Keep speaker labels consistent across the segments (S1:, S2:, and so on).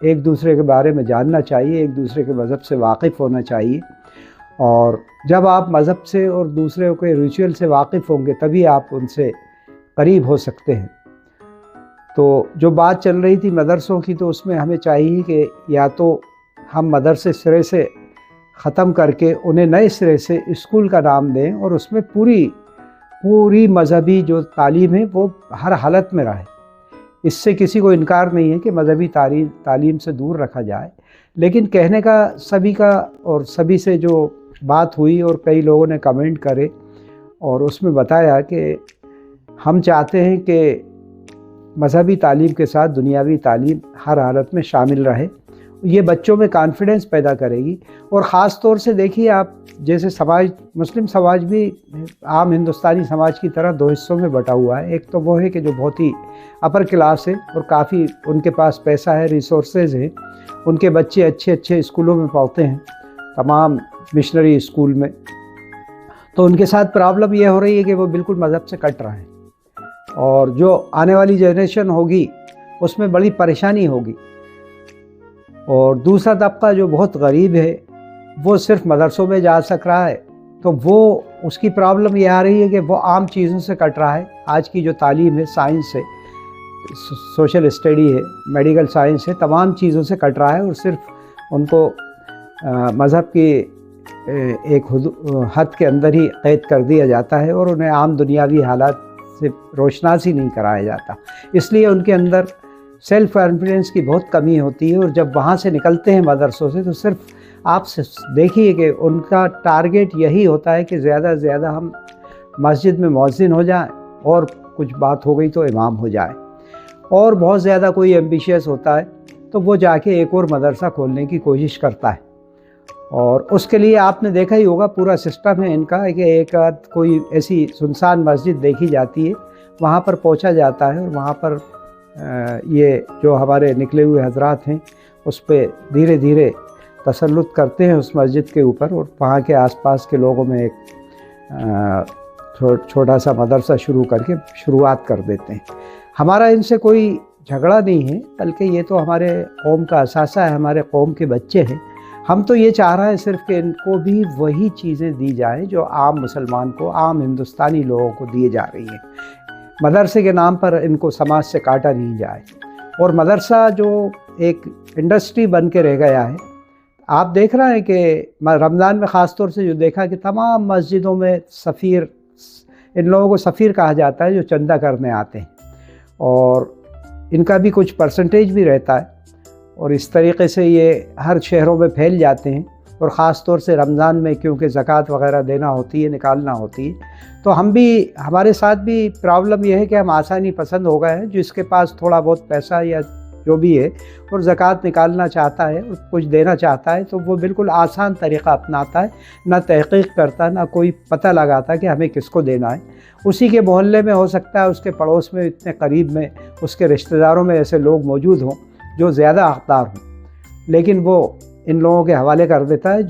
S1: ایک دوسرے کے بارے میں جاننا چاہیے، ایک دوسرے کے مذہب سے واقف ہونا چاہیے، اور جب آپ مذہب سے اور دوسرے کے ریچول سے واقف ہوں گے تبھی آپ ان سے قریب ہو سکتے ہیں۔ تو جو بات چل رہی تھی مدرسوں کی، تو اس میں ہمیں چاہیے کہ یا تو ہم مدرسے سرے سے ختم کر کے انہیں نئے سرے سے اسکول کا نام دیں، اور اس میں پوری مذہبی جو تعلیم ہے وہ ہر حالت میں رہے۔ اس سے کسی کو انکار نہیں ہے کہ مذہبی تعلیم سے دور رکھا جائے، لیکن کہنے کا سبھی کا، اور سبھی سے جو بات ہوئی اور کئی لوگوں نے کمنٹ کرے اور اس میں بتایا کہ ہم چاہتے ہیں کہ مذہبی تعلیم کے ساتھ دنیاوی تعلیم ہر حالت میں شامل رہے۔ یہ بچوں میں کانفیڈنس پیدا کرے گی، اور خاص طور سے دیکھیے آپ، جیسے مسلم سماج بھی عام ہندوستانی سماج کی طرح دو حصوں میں بٹا ہوا ہے۔ ایک تو وہ ہے کہ جو بہت ہی اپر کلاس ہے اور کافی ان کے پاس پیسہ ہے، ریسورسز ہیں، ان کے بچے اچھے اسکولوں میں پڑھتے ہیں، تمام مشنری اسکول میں، تو ان کے ساتھ پرابلم یہ ہو رہی ہے کہ وہ بالکل مذہب سے کٹ رہے ہیں، اور جو آنے والی جنریشن ہوگی اس میں بڑی پریشانی ہوگی۔ اور دوسرا طبقہ جو بہت غریب ہے وہ صرف مدرسوں میں جا سک رہا ہے، تو وہ اس کی پرابلم یہ آ رہی ہے کہ وہ عام چیزوں سے کٹ رہا ہے۔ آج کی جو تعلیم ہے، سائنس ہے، سوشل اسٹڈی ہے، میڈیکل سائنس ہے، تمام چیزوں سے کٹ رہا ہے، اور صرف ان کو مذہب کی ایک حد کے اندر ہی قید کر دیا جاتا ہے، اور انہیں عام دنیاوی حالات سے روشناسی نہیں کرایا جاتا۔ اس لیے ان کے اندر سیلف کانفیڈنس کی بہت کمی ہوتی ہے، اور جب وہاں سے نکلتے ہیں مدرسوں سے تو صرف آپ دیکھیے کہ ان کا ٹارگیٹ یہی ہوتا ہے کہ زیادہ سے زیادہ ہم مسجد میں مؤذن ہو جائیں، اور کچھ بات ہو گئی تو امام ہو جائے، اور بہت زیادہ کوئی ایمبیشیس ہوتا ہے تو وہ جا کے ایک اور مدرسہ کھولنے کی کوشش کرتا ہے۔ اور اس کے لیے آپ نے دیکھا ہی ہوگا، پورا سسٹم ہے ان کا کہ ایک کوئی ایسی سنسان مسجد دیکھی جاتی ہے، وہاں پر پہنچا جاتا ہے، اور وہاں پر یہ جو ہمارے نکلے ہوئے حضرات ہیں اس پہ دھیرے دھیرے تسلط کرتے ہیں اس مسجد کے اوپر، اور وہاں کے آس پاس کے لوگوں میں ایک چھوٹا سا مدرسہ شروع کر کے شروعات کر دیتے ہیں۔ ہمارا ان سے کوئی جھگڑا نہیں ہے، بلکہ یہ تو ہمارے قوم کا اثاثہ ہے، ہمارے قوم کے بچے ہیں۔ ہم تو یہ چاہ رہے ہیں صرف کہ ان کو بھی وہی چیزیں دی جائیں جو عام مسلمان کو، عام ہندوستانی لوگوں کو دیے جا رہی ہیں۔ مدرسے کے نام پر ان کو سماج سے کاٹا نہیں جائے، اور مدرسہ جو ایک انڈسٹری بن کے رہ گیا ہے، آپ دیکھ رہے ہیں کہ رمضان میں خاص طور سے جو دیکھا کہ تمام مسجدوں میں سفیر، ان لوگوں کو سفیر کہا جاتا ہے جو چندہ کرنے آتے ہیں، اور ان کا بھی کچھ پرسنٹیج بھی رہتا ہے، اور اس طریقے سے یہ ہر شہروں میں پھیل جاتے ہیں، اور خاص طور سے رمضان میں کیونکہ زکوٰۃ وغیرہ دینا ہوتی ہے، نکالنا ہوتی ہے، تو ہمارے ساتھ بھی پرابلم یہ ہے کہ ہم آسانی پسند ہو گئے ہیں۔ جس کے پاس تھوڑا بہت پیسہ یا جو بھی ہے اور زکوٰۃ نکالنا چاہتا ہے اور کچھ دینا چاہتا ہے، تو وہ بالکل آسان طریقہ اپناتا ہے، نہ تحقیق کرتا، نہ کوئی پتہ لگاتا کہ ہمیں کس کو دینا ہے۔ اسی کے محلے میں ہو سکتا ہے، اس کے پڑوس میں، اتنے قریب میں، اس کے رشتہ داروں میں ایسے لوگ موجود ہوں جو زیادہ حقدار ہوں، لیکن وہ ان لوگوں کے حوالے کر دیتا ہے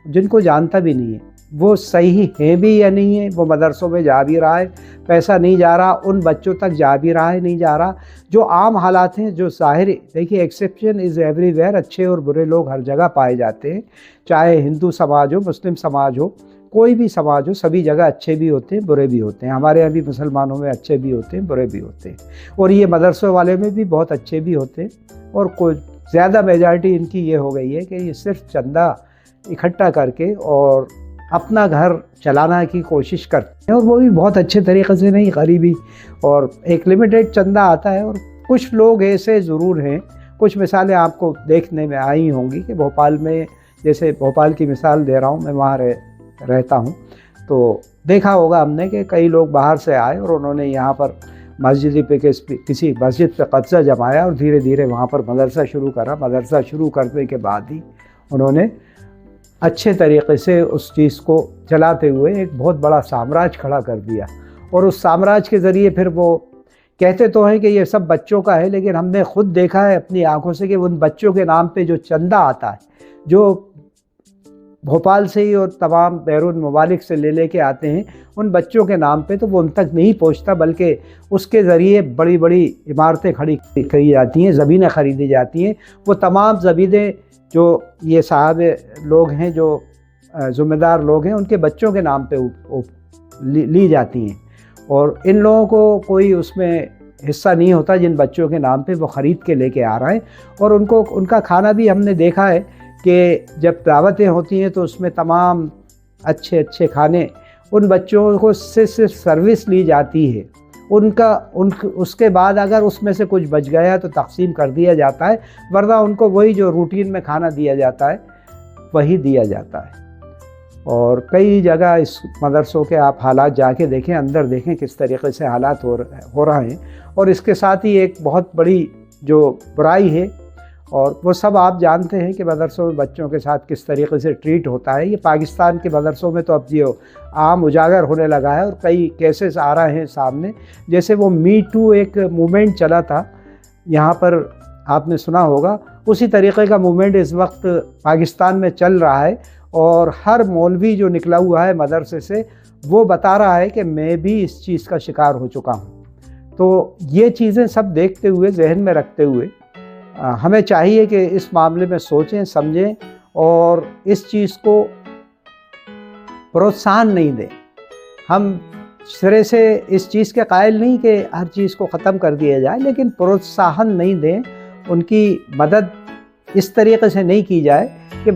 S1: جن کو جانتا بھی نہیں ہے وہ صحیح ہے بھی یا نہیں ہے، وہ مدرسوں میں جا بھی رہا ہے، پیسہ نہیں جا رہا، ان بچوں تک جا بھی رہا ہے، نہیں جا رہا، جو عام حالات ہیں، جو ظاہری، دیکھیے ایکسیپشن از ایوری ویئر، اچھے اور برے لوگ ہر جگہ پائے جاتے ہیں، چاہے ہندو سماج ہو، مسلم سماج ہو، کوئی بھی سماج ہو، سبھی جگہ اچھے بھی ہوتے ہیں، برے بھی ہوتے ہیں۔ ہمارے یہاں بھی مسلمانوں میں اچھے بھی ہوتے ہیں، برے بھی ہوتے ہیں، اور یہ مدرسوں والے میں بھی بہت اچھے بھی ہوتے ہیں، اور کوئی زیادہ میجارٹی ان کی یہ ہو گئی ہے کہ یہ صرف چندہ اکٹھا کر کے اور اپنا گھر چلانا کی کوشش کرتے ہیں، اور وہ بھی بہت اچھے طریقے سے نہیں، غریبی اور ایک لمیٹیڈ چندہ آتا ہے۔ اور کچھ لوگ ایسے ضرور ہیں، کچھ مثالیں آپ کو دیکھنے میں آئی ہوں گی کہ بھوپال میں، جیسے بھوپال کی مثال دے رہا ہوں، میں وہاں رہتا ہوں، تو دیکھا ہوگا ہم نے کہ کئی لوگ باہر سے آئے اور انہوں نے یہاں پر مسجد پہ کسی مسجد پہ قبضہ جمایا، اور دھیرے دھیرے وہاں پر مدرسہ شروع کرا۔ مدرسہ شروع کرنے کے بعد ہی انہوں نے اچھے طریقے سے اس چیز کو چلاتے ہوئے ایک بہت بڑا سامراج کھڑا کر دیا، اور اس سامراج کے ذریعے پھر وہ کہتے تو ہیں کہ یہ سب بچوں کا ہے، لیکن ہم نے خود دیکھا ہے اپنی آنکھوں سے کہ ان بچوں کے نام پہ جو چندہ آتا ہے، جو بھوپال سے ہی اور تمام بیرون ممالک سے لے کے آتے ہیں ان بچوں کے نام پہ، تو وہ ان تک نہیں پہنچتا، بلکہ اس کے ذریعے بڑی بڑی عمارتیں کھڑی کی جاتی ہیں، زمینیں خریدی جاتی ہیں۔ وہ تمام زمینیں جو یہ صاحب لوگ ہیں، جو ذمہ دار لوگ ہیں، ان کے بچوں کے نام پہ لی جاتی ہیں، اور ان لوگوں کو کوئی اس میں حصہ نہیں ہوتا جن بچوں کے نام پہ وہ خرید کے لے کے آ رہے ہیں۔ اور ان کا کھانا بھی ہم نے دیکھا ہے کہ جب دعوتیں ہوتی ہیں تو اس میں تمام اچھے اچھے کھانے ان بچوں کو صرف سروس لی جاتی ہے، اس کے بعد اگر اس میں سے کچھ بچ گیا تو تقسیم کر دیا جاتا ہے، ورنہ ان کو وہی جو روٹین میں کھانا دیا جاتا ہے وہی دیا جاتا ہے۔ اور کئی جگہ اس مدرسوں کے آپ حالات جا کے دیکھیں، اندر دیکھیں کس طریقے سے حالات ہو رہے ہیں۔ اور اس کے ساتھ ہی ایک بہت بڑی جو برائی ہے، اور وہ سب آپ جانتے ہیں کہ مدرسوں میں بچوں کے ساتھ کس طریقے سے ٹریٹ ہوتا ہے۔ یہ پاکستان کے مدرسوں میں تو اب یہ عام اجاگر ہونے لگا ہے، اور کئی کیسز آ رہے ہیں سامنے۔ جیسے وہ می ٹو ایک موومنٹ چلا تھا یہاں پر، آپ نے سنا ہوگا، اسی طریقے کا موومنٹ اس وقت پاکستان میں چل رہا ہے، اور ہر مولوی جو نکلا ہوا ہے مدرسے سے وہ بتا رہا ہے کہ میں بھی اس چیز کا شکار ہو چکا ہوں۔ تو یہ چیزیں سب دیکھتے ہوئے، ذہن میں رکھتے ہوئے ہمیں چاہیے کہ اس معاملے میں سوچیں، سمجھیں، اور اس چیز کو پروتساہن نہیں دیں۔ ہم سرے سے اس چیز کے قائل نہیں کہ ہر چیز کو ختم کر دیا جائے، لیکن پروتساہن نہیں دیں، ان کی مدد اس طریقے سے نہیں کی جائے کہ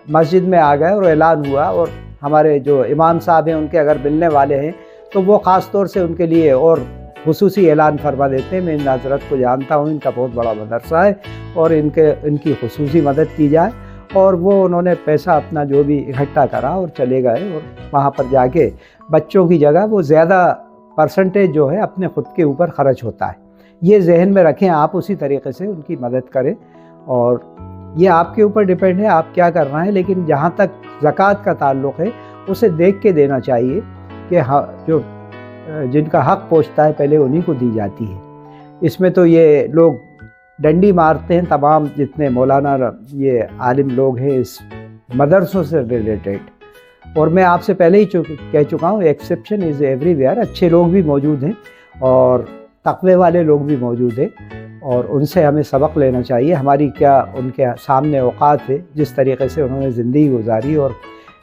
S1: مسجد میں آ گئے اور اعلان ہوا، اور ہمارے جو امام صاحب ہیں ان کے اگر ملنے والے ہیں تو وہ خاص طور سے ان کے لیے اور خصوصی اعلان فرما دیتے ہیں، میں ان حضرت کو جانتا ہوں، ان کا بہت بڑا مدرسہ ہے اور ان کی خصوصی مدد کی جائے۔ اور وہ انہوں نے پیسہ اپنا جو بھی اکٹھا کرا اور چلے گئے، اور وہاں پر جا کے بچوں کی جگہ وہ زیادہ پرسنٹیج جو ہے اپنے خود کے اوپر خرچ ہوتا ہے۔ یہ ذہن میں رکھیں، آپ اسی طریقے سے ان کی مدد کریں، اور یہ آپ کے اوپر ڈیپینڈ ہے آپ کیا کر رہے ہیں۔ لیکن جہاں تک زکوٰۃ کا تعلق ہے اسے دیکھ کے دینا چاہیے کہ جو جن کا حق پہنچتا ہے پہلے انہی کو دی جاتی ہے۔ اس میں تو یہ لوگ ڈنڈی مارتے ہیں تمام جتنے مولانا یہ عالم لوگ ہیں اس مدرسوں سے ریلیٹڈ، اور میں آپ سے پہلے ہی کہہ چکا ہوں، ایکسیپشن از ایوری ویئر۔ اچھے لوگ بھی موجود ہیں اور تقوی والے لوگ بھی موجود ہیں، اور ان سے ہمیں سبق لینا چاہیے۔ ہماری کیا ان کے سامنے اوقات ہے، جس طریقے سے انہوں نے زندگی گزاری اور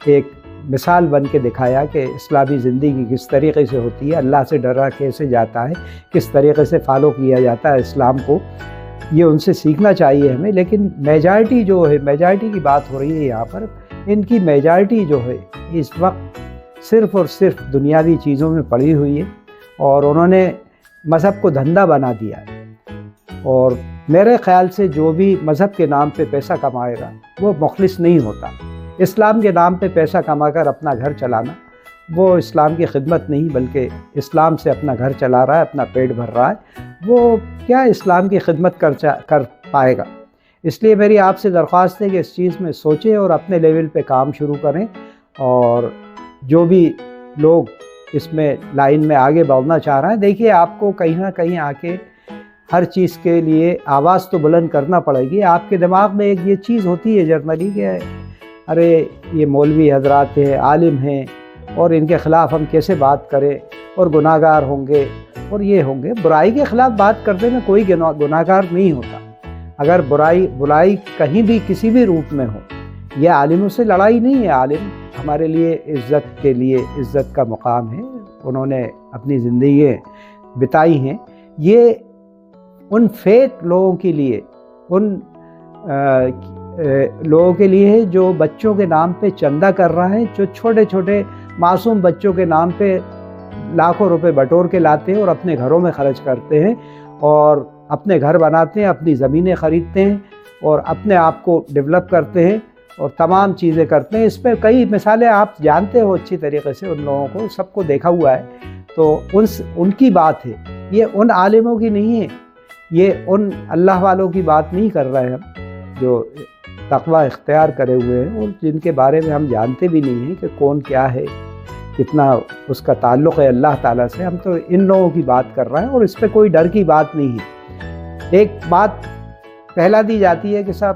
S1: ایک مثال بن کے دکھایا کہ اسلامی زندگی کس طریقے سے ہوتی ہے، اللہ سے ڈرا کیسے جاتا ہے، کس طریقے سے فالو کیا جاتا ہے اسلام کو، یہ ان سے سیکھنا چاہیے ہمیں۔ لیکن میجارٹی جو ہے، میجارٹی کی بات ہو رہی ہے یہاں پر، ان کی میجارٹی جو ہے اس وقت صرف اور صرف دنیاوی چیزوں میں پڑی ہوئی ہے، اور انہوں نے مذہب کو دھندا بنا دیا ہے۔ اور میرے خیال سے جو بھی مذہب کے نام پہ پیسہ کمائے گا وہ مخلص نہیں ہوتا۔ اسلام کے نام پہ پیسہ کما کر اپنا گھر چلانا وہ اسلام کی خدمت نہیں، بلکہ اسلام سے اپنا گھر چلا رہا ہے، اپنا پیٹ بھر رہا ہے، وہ کیا اسلام کی خدمت کر پائے گا۔ اس لیے میری آپ سے درخواست ہے کہ اس چیز میں سوچیں اور اپنے لیول پہ کام شروع کریں، اور جو بھی لوگ اس میں لائن میں آگے بڑھنا چاہ رہے ہیں، دیکھیے آپ کو کہیں نہ کہیں آ کے ہر چیز کے لیے آواز تو بلند کرنا پڑے گی۔ آپ کے دماغ میں ایک یہ چیز ہوتی ہے جرنلی کہ ارے یہ مولوی حضرات ہیں، عالم ہیں، اور ان کے خلاف ہم کیسے بات کریں، اور گناہ گار ہوں گے اور یہ ہوں گے۔ برائی کے خلاف بات کرنے میں کوئی گناہ گار نہیں ہوتا۔ اگر برائی کہیں بھی کسی بھی روپ میں ہو، یہ عالموں سے لڑائی نہیں ہے۔ عالم ہمارے لیے عزت کے لیے عزت کا مقام ہے، انہوں نے اپنی زندگی بتائی ہیں۔ یہ ان فیک لوگوں کے لیے، ان لوگوں کے لیے ہے جو بچوں کے نام پہ چندہ کر رہے ہیں، جو چھوٹے چھوٹے معصوم بچوں کے نام پہ لاکھوں روپے بٹور کے لاتے ہیں اور اپنے گھروں میں خرچ کرتے ہیں، اور اپنے گھر بناتے ہیں، اپنی زمینیں خریدتے ہیں، اور اپنے آپ کو ڈیولپ کرتے ہیں اور تمام چیزیں کرتے ہیں۔ اس پہ کئی مثالیں آپ جانتے ہو اچھی طریقے سے، ان لوگوں کو سب کو دیکھا ہوا ہے۔ تو ان کی بات ہے، یہ ان عالموں کی نہیں ہے، یہ ان اللہ والوں کی بات نہیں کر رہے ہیں ہم، جو تقوی اختیار کرے ہوئے ہیں اور جن کے بارے میں ہم جانتے بھی نہیں ہیں کہ کون کیا ہے، کتنا اس کا تعلق ہے اللہ تعالیٰ سے۔ ہم تو ان لوگوں کی بات کر رہے ہیں، اور اس پہ کوئی ڈر کی بات نہیں ہے۔ ایک بات پہلا دی جاتی ہے کہ صاحب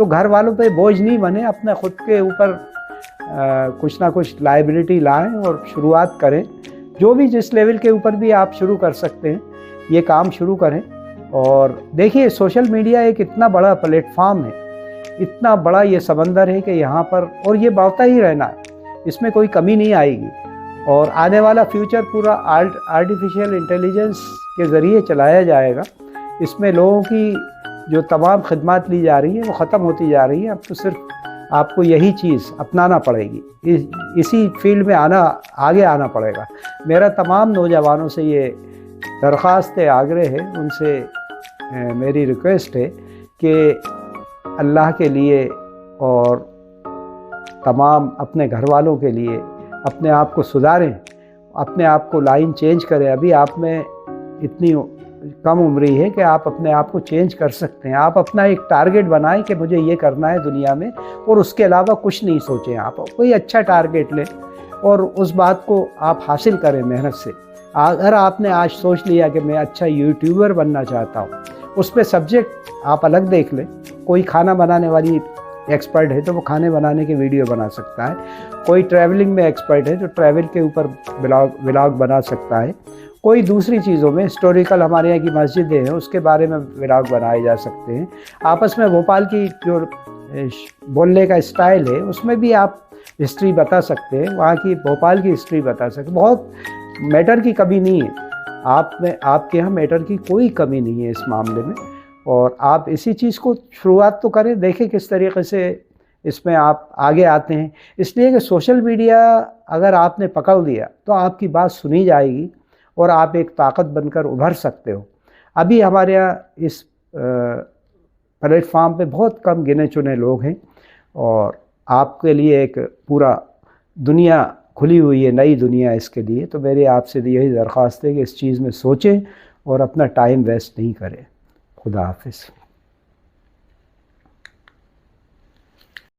S1: تو گھر والوں پہ بوجھ نہیں بنے، اپنے خود کے اوپر کچھ نہ کچھ لائبلٹی لائیں اور شروعات کریں. جو بھی جس لیول کے اوپر بھی آپ شروع کر سکتے ہیں یہ کام شروع کریں. اور دیکھیے سوشل میڈیا ایک اتنا بڑا پلیٹ فارم ہے، اتنا بڑا یہ سمندر ہے کہ یہاں پر، اور یہ بڑھتا ہی رہنا ہے، اس میں کوئی کمی نہیں آئے گی. اور آنے والا فیوچر پورا آرٹیفیشیل انٹیلیجنس کے ذریعے چلایا جائے گا. اس میں لوگوں کی جو تمام خدمات لی جا رہی ہیں وہ ختم ہوتی جا رہی ہیں. اب تو صرف آپ کو یہی چیز اپنانا پڑے گی، اسی فیلڈ میں آگے آنا پڑے گا. میرا تمام نوجوانوں سے یہ درخواست ہے، آگرہ ہے، ان سے میری ریکویسٹ ہے کہ اللہ کے لیے اور تمام اپنے گھر والوں کے لیے اپنے آپ کو سدھاریں، اپنے آپ کو لائن چینج کریں. ابھی آپ میں اتنی کم عمری ہے کہ آپ اپنے آپ کو چینج کر سکتے ہیں. آپ اپنا ایک ٹارگٹ بنائیں کہ مجھے یہ کرنا ہے دنیا میں، اور اس کے علاوہ کچھ نہیں سوچیں. آپ کوئی اچھا ٹارگٹ لیں اور اس بات کو آپ حاصل کریں محنت سے. اگر آپ نے آج سوچ لیا کہ میں اچھا یوٹیوبر بننا چاہتا ہوں، اس پہ سبجیکٹ آپ الگ دیکھ لیں. کوئی کھانا بنانے والی ایکسپرٹ ہے تو وہ کھانے بنانے کی ویڈیو بنا سکتا ہے. کوئی ٹریولنگ میں ایکسپرٹ ہے تو ٹریول کے اوپر ولاگ بنا سکتا ہے. کوئی دوسری چیزوں میں ہسٹوریکل، ہمارے یہاں کی مسجدیں ہیں اس کے بارے میں ولاگ بنائے جا سکتے ہیں. آپس میں بھوپال کی جو بولنے کا اسٹائل ہے اس میں بھی آپ ہسٹری بتا سکتے ہیں، وہاں کی بھوپال کی ہسٹری بتا سکتے ہیں. بہت میٹر کی کمی نہیں ہے آپ کے یہاں، میٹر کی کوئی کمی نہیں ہے اس معاملے میں. اور آپ اسی چیز کو شروعات تو کریں، دیکھیں کس طریقے سے اس میں آپ آگے آتے ہیں. اس لیے کہ سوشل میڈیا اگر آپ نے پکڑ لیا تو آپ کی بات سنی جائے گی اور آپ ایک طاقت بن کر ابھر سکتے ہو. ابھی ہمارے یہاں اس پلیٹ فارم پہ بہت کم گنے چنے لوگ ہیں، اور آپ کے لیے ایک پورا دنیا کھلی ہوئی ہے، نئی دنیا اس کے لیے. تو میری آپ سے یہی درخواست ہے کہ اس چیز میں سوچیں اور اپنا ٹائم ویسٹ نہیں کریں. خدا حافظ.